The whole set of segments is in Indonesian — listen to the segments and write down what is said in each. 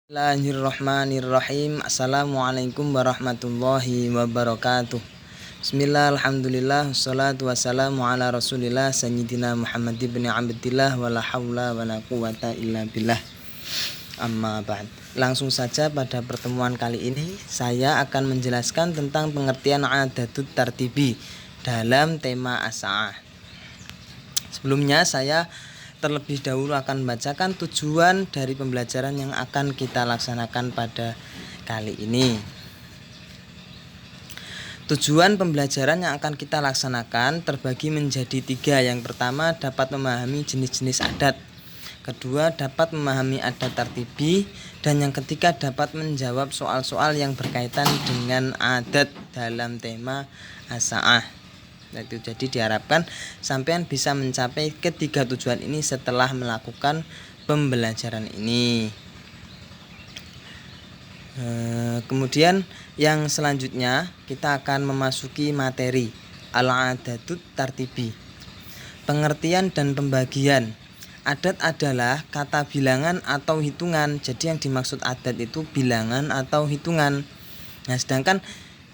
Bismillahirrahmanirrahim. Assalamualaikum warahmatullahi wabarakatuh. Bismillah, alhamdulillah, wassalatu wassalamu ala rasulillah sayyidina Muhammad ibn Abdillah wa la hawla wa la quwata illa billah. Amma ba'd. Langsung saja pada pertemuan kali ini saya akan menjelaskan tentang pengertian adatut tartibi dalam tema as-sa'ah. Sebelumnya saya terlebih dahulu akan membacakan tujuan dari pembelajaran yang akan kita laksanakan pada kali ini. Tujuan pembelajaran yang akan kita laksanakan terbagi menjadi 3. Yang pertama, dapat memahami jenis-jenis adat. Kedua, dapat memahami adat tartibi. Dan yang ketiga, dapat menjawab soal-soal yang berkaitan dengan adat dalam tema as-sa'ah. Jadi diharapkan sampean bisa mencapai ketiga tujuan ini setelah melakukan pembelajaran ini. Kemudian yang selanjutnya kita akan memasuki materi al-adatut tartibi. Pengertian dan pembagian. Adat adalah kata bilangan atau hitungan. Jadi yang dimaksud adat itu bilangan atau hitungan. Nah, sedangkan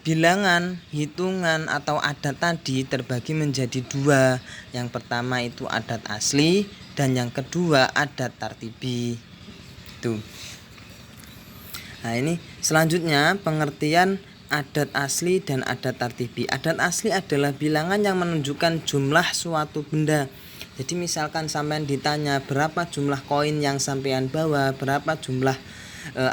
bilangan, hitungan atau adat tadi terbagi menjadi 2. Yang pertama itu adat asli dan yang kedua adat tartibi. Itu. Nah, ini selanjutnya pengertian adat asli dan adat tartibi. Adat asli adalah bilangan yang menunjukkan jumlah suatu benda. Jadi misalkan sampean ditanya berapa jumlah koin yang sampean bawa, berapa jumlah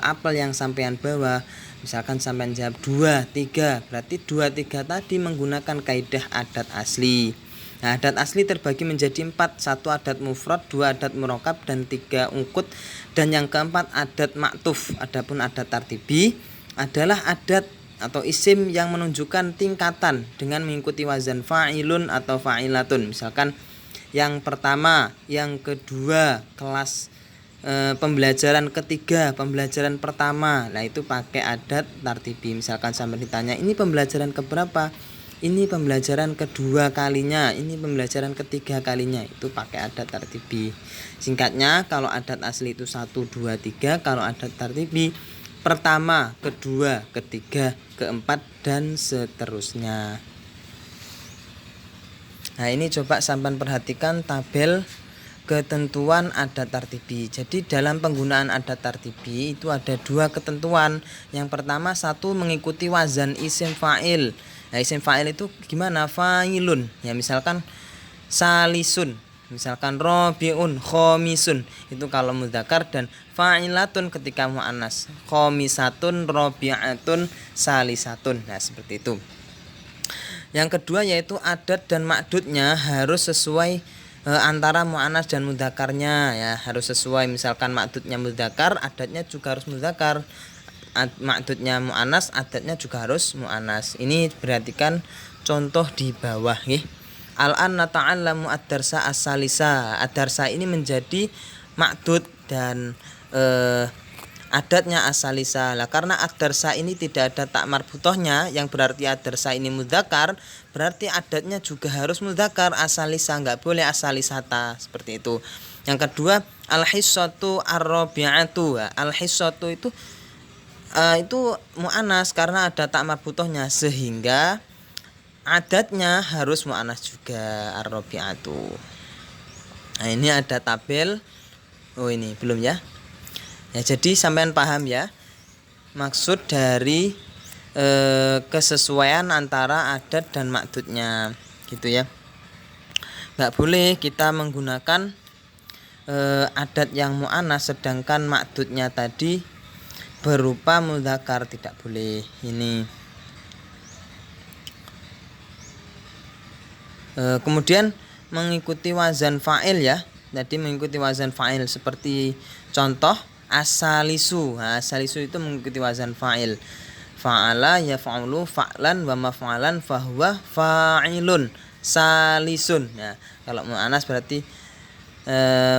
apel yang sampean bawa, misalkan sampean jawab 2, 3, berarti 2, 3 tadi menggunakan kaidah adat asli. Nah, adat asli terbagi menjadi 4, 1 adat mufrad, 2 adat murakkab, dan 3 ungkut, dan yang keempat adat maktuf. Adapun adat tartibi adalah adat atau isim yang menunjukkan tingkatan dengan mengikuti wazan fa'ilun atau fa'ilatun. Misalkan yang pertama, yang kedua, kelas pembelajaran ketiga, pembelajaran pertama. Nah, itu pakai adat tartibi. Misalkan sampai ditanya, ini pembelajaran keberapa? Ini pembelajaran kedua kalinya, ini pembelajaran ketiga kalinya. Itu pakai adat tartibi. Singkatnya, kalau adat asli itu 1, 2, 3. Kalau adat tartibi pertama, kedua, ketiga, keempat, dan seterusnya. Nah, ini coba sampean perhatikan tabel ketentuan adat tartibi. Jadi dalam penggunaan adat tartibi itu ada 2 ketentuan. Yang pertama, 1 mengikuti wazan isim fa'il. Nah, isim fa'il itu gimana? Fa'ilun. Ya, misalkan salisun, misalkan robiun, khomisun. Itu kalau mudzakkar, dan fa'ilatun ketika muannas. Khomisatun, robi'atun, salisatun. Nah, seperti itu. Yang kedua yaitu adat dan makdudnya harus sesuai antara mu'annas dan mudzakarnya, ya, harus sesuai. Misalkan makdudnya mudzakar, adatnya juga harus mudzakar. Makdudnya mu'annas, adatnya juga harus mu'annas. Ini perhatikan contoh di bawah, nggih. Al-an nata'allamu ad-darsa as-salisa. Ad-darsa ini menjadi makdud dan adatnya as-salisa. Lah, karena ad-darsa ini tidak ada tak marbutohnya, yang berarti ad-darsa ini mudzakkar, berarti adatnya juga harus mudzakkar, as-salisa, enggak boleh as-salisata, seperti itu. Yang kedua, al-hissatu ar-rabi'atu. Al-hissatu itu muannas karena ada tak marbutohnya, sehingga adatnya harus muannas juga, ar-rabi'atu. Nah, ini ada tabel. Oh, ini belum ya. Ya, jadi sampean paham ya maksud dari kesesuaian antara adat dan makdudnya, gitu ya. Nggak boleh kita menggunakan adat yang mu'annas sedangkan makdudnya tadi berupa mudzakkar, tidak boleh. Ini kemudian mengikuti wazan fa'il, ya. Jadi mengikuti wazan fa'il seperti contoh as-salisu. Nah, as-salisu itu mengikuti wazan fa'il. Fa'ala yaf'alu fa'lan wa maf'alan fahuwa fa'ilun salisun. Nah, kalau mu'annas berarti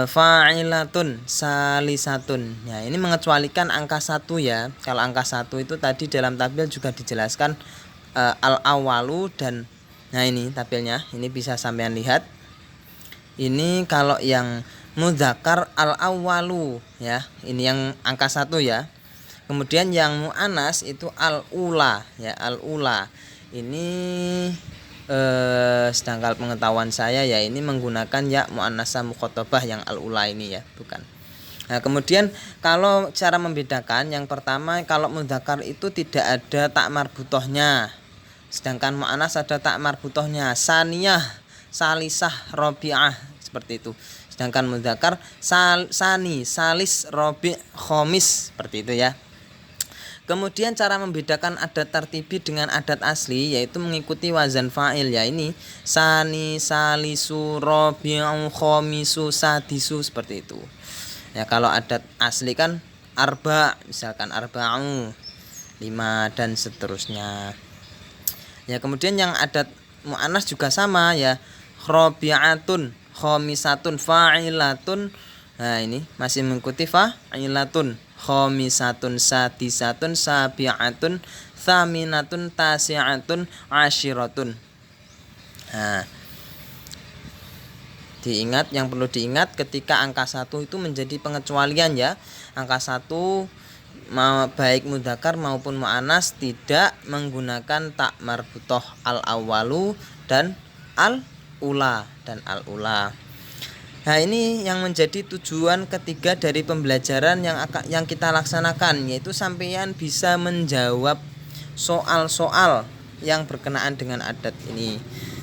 fa'ilatun salisatun. Ya, ini mengecualikan angka 1, ya. Kalau angka 1 itu tadi dalam tabel juga dijelaskan al-awalu, dan nah, ini tabelnya. Ini bisa sampean lihat. Ini kalau yang mudzakkar al-awwalu ya. Ini yang angka 1 ya. Kemudian yang muannas itu al-ula ya, al-ula. Ini sedangkan pengetahuan saya ya ini menggunakan ya muannasah mukhatabah yang al-ula ini ya, bukan. Nah, kemudian kalau cara membedakan, yang pertama kalau mudzakkar itu tidak ada tak marbutohnya. Sedangkan mu'annas ada tak marbutohnya. Saniyah, salisah, robi'ah, seperti itu. Sedangkan mudzakkar sani, salis, robi', khomis, seperti itu ya. Kemudian cara membedakan adat tartibi dengan adat asli yaitu mengikuti wazan fa'il ya, ini sani, salisu, robi'u, khomisu, sadisu, seperti itu. Ya kalau adat asli kan arba, misalkan arba'u, 5 dan seterusnya. Ya kemudian yang adat mu'annas juga sama ya, robi'atun, khomisatun, fa'ilatun. Nah ini masih mengikuti fa'ilatun, khomisatun, sadisatun, sabi'atun, thaminatun, tasi'atun, asyiratun. Nah diingat, yang perlu diingat ketika angka 1 itu menjadi pengecualian ya. Angka 1 baik mudzakkar maupun mu'annas tidak menggunakan tak marbutoh al-awwalu dan al-ula Nah ini yang menjadi tujuan ketiga dari pembelajaran yang kita laksanakan, yaitu sampeyan bisa menjawab soal-soal yang berkenaan dengan adat ini.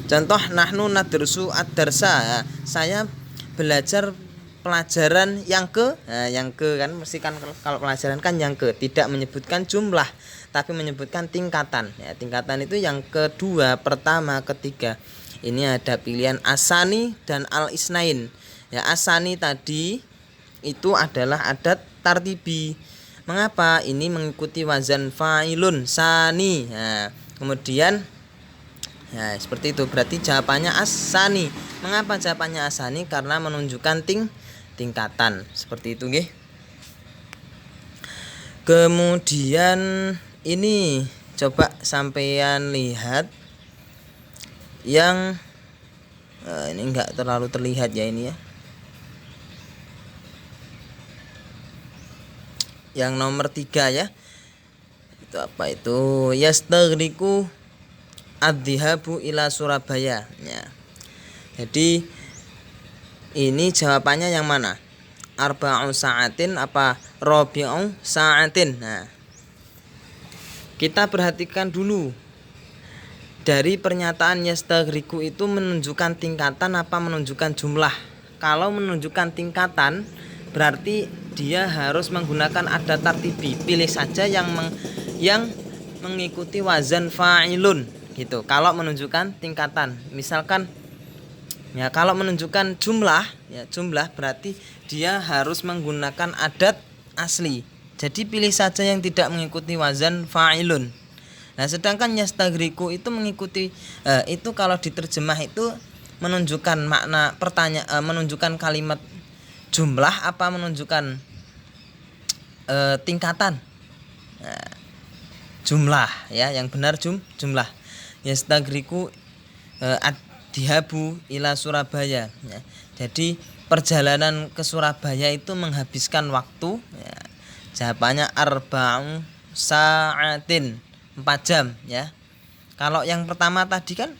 Contoh nahnu nadrusu ad-darsa, saya belajar pelajaran yang ke. Nah, yang ke kan mesti kan kalau pelajaran kan yang ke, tidak menyebutkan jumlah tapi menyebutkan tingkatan. Ya, tingkatan itu yang kedua, pertama, ketiga. Ini ada pilihan asani dan al-isnain. Ya, asani tadi itu adalah adat tartibi. Mengapa? Ini mengikuti wazan fa'ilun sani. Nah, kemudian ya seperti itu, berarti jawabannya asani. Mengapa jawabannya asani? Karena menunjukkan tingkatan, seperti itu nggih. Kemudian ini coba sampeyan lihat yang ini enggak terlalu terlihat ya ini ya. Yang nomor 3 ya. Itu apa itu? Yastaghriqu ad-dhihabu ila Surabaya ya. Jadi ini jawabannya yang mana? Arba'u sa'atin apa robi'u sa'atin. Nah, kita perhatikan dulu dari pernyataan yastaghriqu itu menunjukkan tingkatan apa menunjukkan jumlah. Kalau menunjukkan tingkatan berarti dia harus menggunakan adat tartibi. Pilih saja yang mengikuti wazan fa'ilun gitu. Kalau menunjukkan tingkatan, misalkan ya kalau menunjukkan jumlah ya, jumlah berarti dia harus menggunakan adat asli. Jadi pilih saja yang tidak mengikuti wazan fa'ilun. Nah, sedangkan yastaghriqu itu mengikuti itu kalau diterjemah itu menunjukkan makna menunjukkan kalimat jumlah apa menunjukkan tingkatan. Nah, jumlah ya, yang benar jumlah. Yastaghriqu ad-dhihabu ila Surabaya ya. Jadi perjalanan ke Surabaya itu menghabiskan waktu ya. Jawabannya arba'u sa'atin, 4 jam ya. Kalau yang pertama tadi kan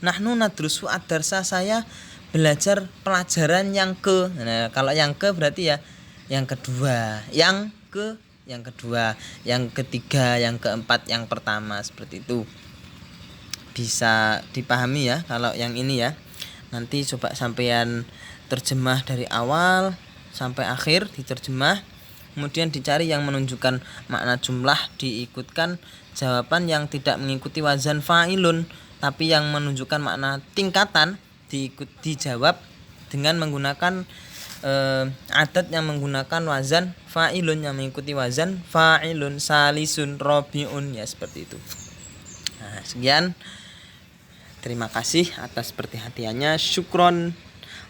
nahnu nadrusu ad-darsa, saya belajar pelajaran yang ke. Nah, kalau yang ke berarti ya yang kedua, yang kedua, yang ketiga, yang keempat, yang pertama, seperti itu. Bisa dipahami ya kalau yang ini ya. Nanti coba sampean terjemah dari awal sampai akhir, diterjemah. Kemudian dicari yang menunjukkan makna jumlah, diikutkan jawaban yang tidak mengikuti wazan fa'ilun tapi yang menunjukkan makna tingkatan, dijawab dengan menggunakan adat yang menggunakan wazan fa'ilun, yang mengikuti wazan fa'ilun, salisun, robi'un ya, seperti itu. Nah, sekian. Terima kasih atas perhatiannya. Syukron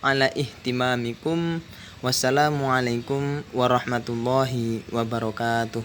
ala ihtimamikum. Wassalamualaikum warahmatullahi wabarakatuh.